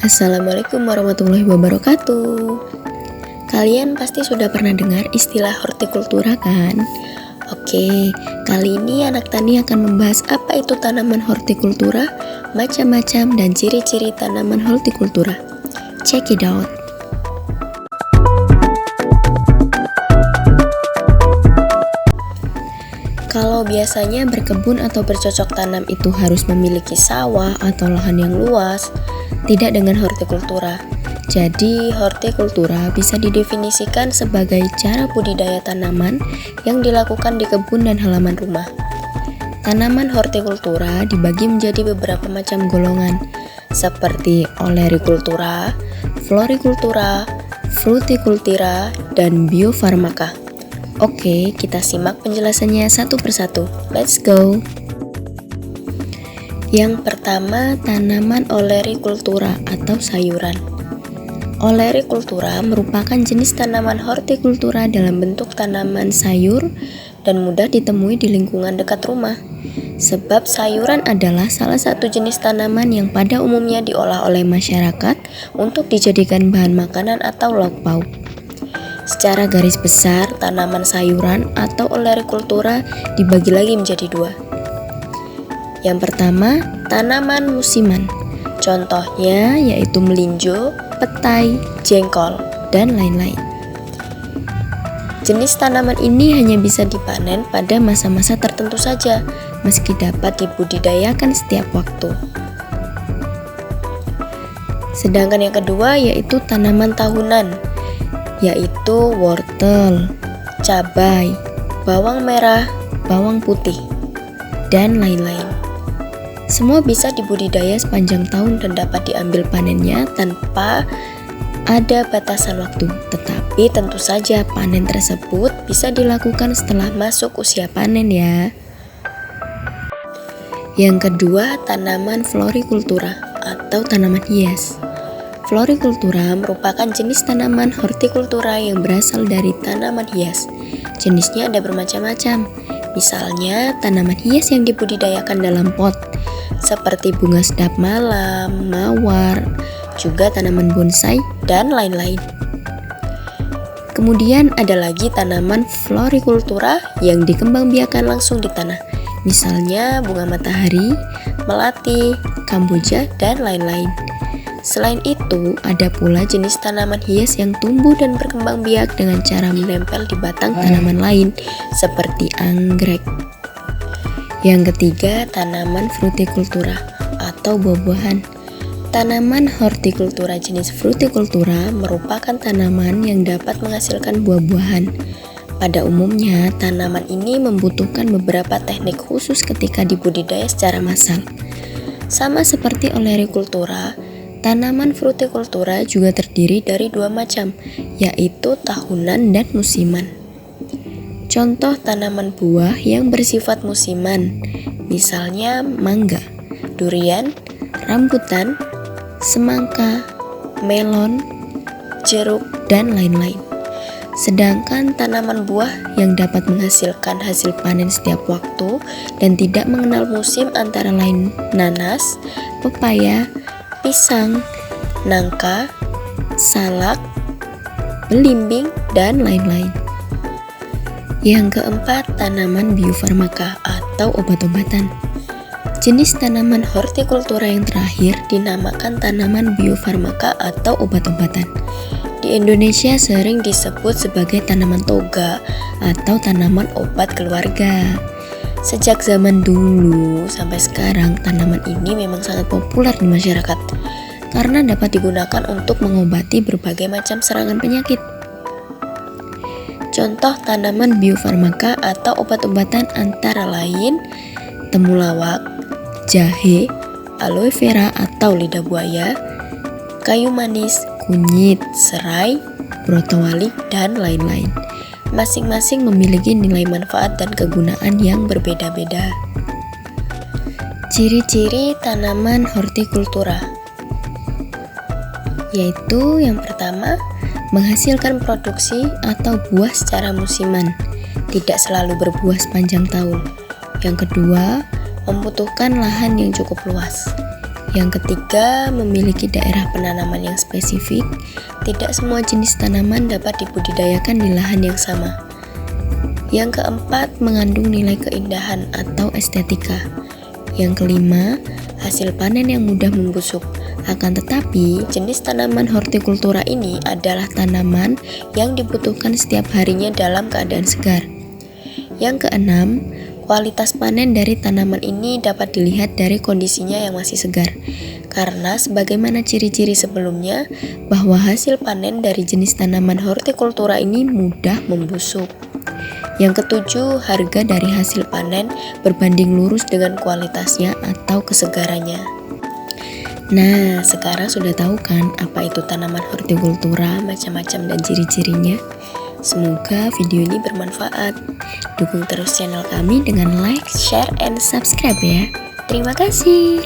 Assalamualaikum warahmatullahi wabarakatuh. Kalian pasti sudah pernah dengar istilah hortikultura kan? Oke, kali ini anak tani akan membahas apa itu tanaman hortikultura, macam-macam dan ciri-ciri tanaman hortikultura. Check it out. Kalau biasanya berkebun atau bercocok tanam itu harus memiliki sawah atau lahan yang luas, tidak dengan hortikultura. Jadi, hortikultura bisa didefinisikan sebagai cara budidaya tanaman yang dilakukan di kebun dan halaman rumah. Tanaman hortikultura dibagi menjadi beberapa macam golongan, seperti olerikultura, florikultura, frutikultura, dan biofarmaka. Oke, kita simak penjelasannya satu persatu. Let's go! Yang pertama, tanaman olerikultura atau sayuran. Olerikultura merupakan jenis tanaman hortikultura dalam bentuk tanaman sayur dan mudah ditemui di lingkungan dekat rumah. Sebab sayuran adalah salah satu jenis tanaman yang pada umumnya diolah oleh masyarakat untuk dijadikan bahan makanan atau lauk pauk. Secara garis besar, tanaman sayuran atau olerikultura dibagi lagi menjadi dua. Yang pertama, tanaman musiman. Contohnya yaitu melinjo, petai, jengkol, dan lain-lain. Jenis tanaman ini hanya bisa dipanen pada masa-masa tertentu saja, meski dapat dibudidayakan setiap waktu. Sedangkan yang kedua yaitu tanaman tahunan, yaitu wortel, cabai, bawang merah, bawang putih, dan lain-lain. Semua bisa dibudidaya sepanjang tahun dan dapat diambil panennya tanpa ada batasan waktu. Tetapi tentu saja panen tersebut bisa dilakukan setelah masuk usia panen ya. Yang kedua, tanaman florikultura atau tanaman hias. Florikultura merupakan jenis tanaman hortikultura yang berasal dari tanaman hias. Jenisnya ada bermacam-macam. Misalnya, tanaman hias yang dibudidayakan dalam pot, seperti bunga sedap malam, mawar, juga tanaman bonsai, dan lain-lain. Kemudian ada lagi tanaman florikultura yang dikembangbiakan langsung di tanah. Misalnya bunga matahari, melati, kamboja, dan lain-lain. Selain itu, ada pula jenis tanaman hias yang tumbuh dan berkembang biak dengan cara menempel di batang tanaman lain, seperti anggrek. Yang ketiga, tanaman frutikultura atau buah-buahan. Tanaman hortikultura jenis frutikultura merupakan tanaman yang dapat menghasilkan buah-buahan. Pada umumnya, tanaman ini membutuhkan beberapa teknik khusus ketika dibudidaya secara massal. Sama seperti olerikultura, tanaman frutikultura juga terdiri dari dua macam, yaitu tahunan dan musiman. Contoh tanaman buah yang bersifat musiman, misalnya mangga, durian, rambutan, semangka, melon, jeruk, dan lain-lain. Sedangkan tanaman buah yang dapat menghasilkan hasil panen setiap waktu dan tidak mengenal musim antara lain nanas, pepaya, pisang, nangka, salak, belimbing, dan lain-lain. Yang keempat, tanaman biofarmaka atau obat-obatan. Jenis tanaman hortikultura yang terakhir dinamakan tanaman biofarmaka atau obat-obatan. Di Indonesia sering disebut sebagai tanaman toga atau tanaman obat keluarga. Sejak zaman dulu sampai sekarang, tanaman ini memang sangat populer di masyarakat karena dapat digunakan untuk mengobati berbagai macam serangan penyakit. Contoh tanaman biofarmaka atau obat-obatan antara lain temulawak, jahe, aloe vera atau lidah buaya, kayu manis, kunyit, serai, brotowali, dan lain-lain. Masing-masing memiliki nilai manfaat dan kegunaan yang berbeda-beda. Ciri-ciri tanaman hortikultura yaitu yang pertama, menghasilkan produksi atau buah secara musiman, tidak selalu berbuah sepanjang tahun. Yang kedua, membutuhkan lahan yang cukup luas. Yang ketiga, memiliki daerah penanaman yang spesifik. Tidak semua jenis tanaman dapat dibudidayakan di lahan yang sama. Yang keempat, mengandung nilai keindahan atau estetika. Yang kelima, hasil panen yang mudah membusuk. Akan tetapi, jenis tanaman hortikultura ini adalah tanaman yang dibutuhkan setiap harinya dalam keadaan segar. Yang keenam, kualitas panen dari tanaman ini dapat dilihat dari kondisinya yang masih segar. Karena sebagaimana ciri-ciri sebelumnya, bahwa hasil panen dari jenis tanaman hortikultura ini mudah membusuk. Yang ketujuh, harga dari hasil panen berbanding lurus dengan kualitasnya atau kesegarannya. Nah, sekarang sudah tahu kan apa itu tanaman hortikultura, macam-macam dan ciri-cirinya? Semoga video ini bermanfaat. Dukung terus channel kami dengan like, share, and subscribe ya. Terima kasih.